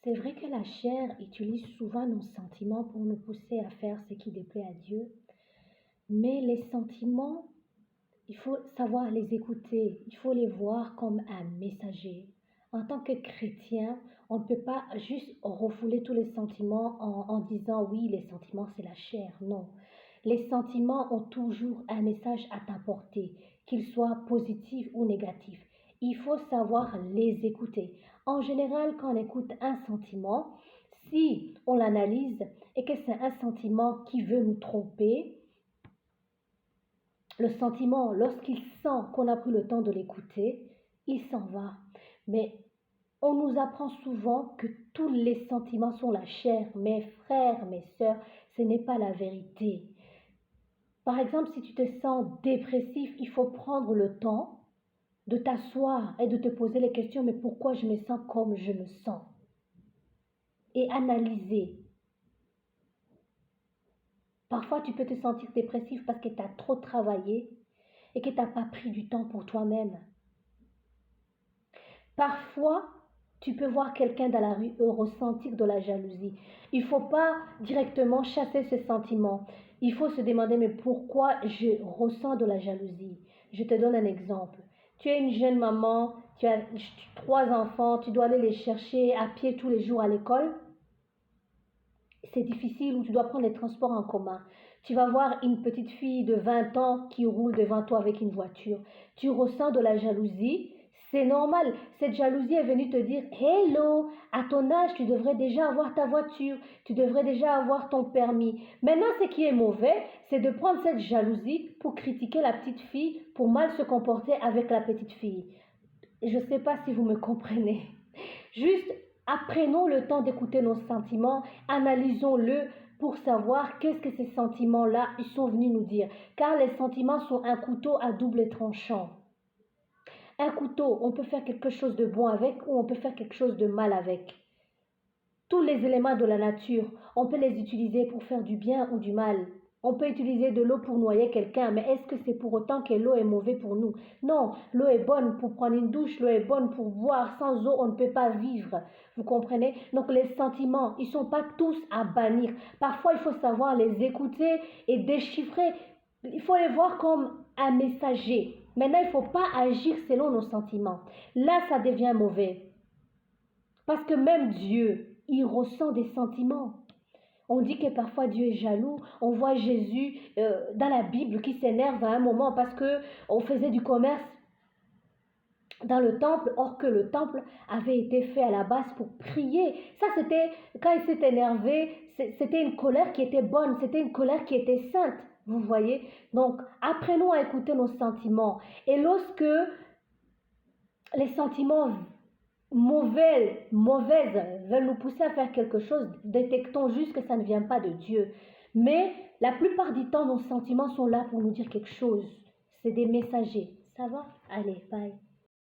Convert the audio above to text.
C'est vrai que la chair utilise souvent nos sentiments pour nous pousser à faire ce qui déplaît à Dieu, mais les sentiments, il faut savoir les écouter, il faut les voir comme un messager. En tant que chrétien, on ne peut pas juste refouler tous les sentiments en disant oui, les sentiments c'est la chair. Non. Les sentiments ont toujours un message à t'apporter, qu'ils soient positifs ou négatifs. Il faut savoir les écouter. En général, quand on écoute un sentiment, si on l'analyse et que c'est un sentiment qui veut nous tromper, le sentiment, lorsqu'il sent qu'on a pris le temps de l'écouter, il s'en va. Mais on nous apprend souvent que tous les sentiments sont la chair. Mes frères, mes sœurs, ce n'est pas la vérité. Par exemple, si tu te sens dépressif, il faut prendre le temps de t'asseoir et de te poser les questions, mais pourquoi je me sens comme je me sens? Et analyser. Parfois, tu peux te sentir dépressif parce que tu as trop travaillé et que tu n'as pas pris du temps pour toi-même. Parfois, tu peux voir quelqu'un dans la rue et ressentir de la jalousie. Il ne faut pas directement chasser ce sentiment. Il faut se demander, mais pourquoi je ressens de la jalousie? Je te donne un exemple. Tu es une jeune maman, tu as 3 enfants, tu dois aller les chercher à pied tous les jours à l'école. C'est difficile ou tu dois prendre les transports en commun. Tu vas voir une petite fille de 20 ans qui roule devant toi avec une voiture. Tu ressens de la jalousie. C'est normal. Cette jalousie est venue te dire, hello, à ton âge, tu devrais déjà avoir ta voiture. Tu devrais déjà avoir ton permis. Maintenant, ce qui est mauvais, c'est de prendre cette jalousie pour critiquer la petite fille, pour mal se comporter avec la petite fille. Je ne sais pas si vous me comprenez. Juste apprenons le temps d'écouter nos sentiments, analysons-le pour savoir qu'est-ce que ces sentiments-là ils sont venus nous dire. Car les sentiments sont un couteau à double tranchant. Un couteau, on peut faire quelque chose de bon avec ou on peut faire quelque chose de mal avec. Tous les éléments de la nature, on peut les utiliser pour faire du bien ou du mal. On peut utiliser de l'eau pour noyer quelqu'un, mais est-ce que c'est pour autant que l'eau est mauvaise pour nous? Non, l'eau est bonne pour prendre une douche, l'eau est bonne pour boire. Sans eau, on ne peut pas vivre. Vous comprenez? Donc les sentiments, ils ne sont pas tous à bannir. Parfois, il faut savoir les écouter et déchiffrer. Il faut les voir comme un messager. Maintenant, il ne faut pas agir selon nos sentiments. Là, ça devient mauvais. Parce que même Dieu, il ressent des sentiments. On dit que parfois Dieu est jaloux. On voit Jésus dans la Bible qui s'énerve à un moment parce qu'on faisait du commerce dans le temple, or que le temple avait été fait à la base pour prier. Ça, c'était, quand il s'est énervé, c'était une colère qui était bonne, c'était une colère qui était sainte. Vous voyez? Donc, apprenons à écouter nos sentiments. Et lorsque les sentiments mauvaises veulent nous pousser à faire quelque chose, détectons juste que ça ne vient pas de Dieu. Mais la plupart du temps, nos sentiments sont là pour nous dire quelque chose. C'est des messagers. Ça va? Allez, bye.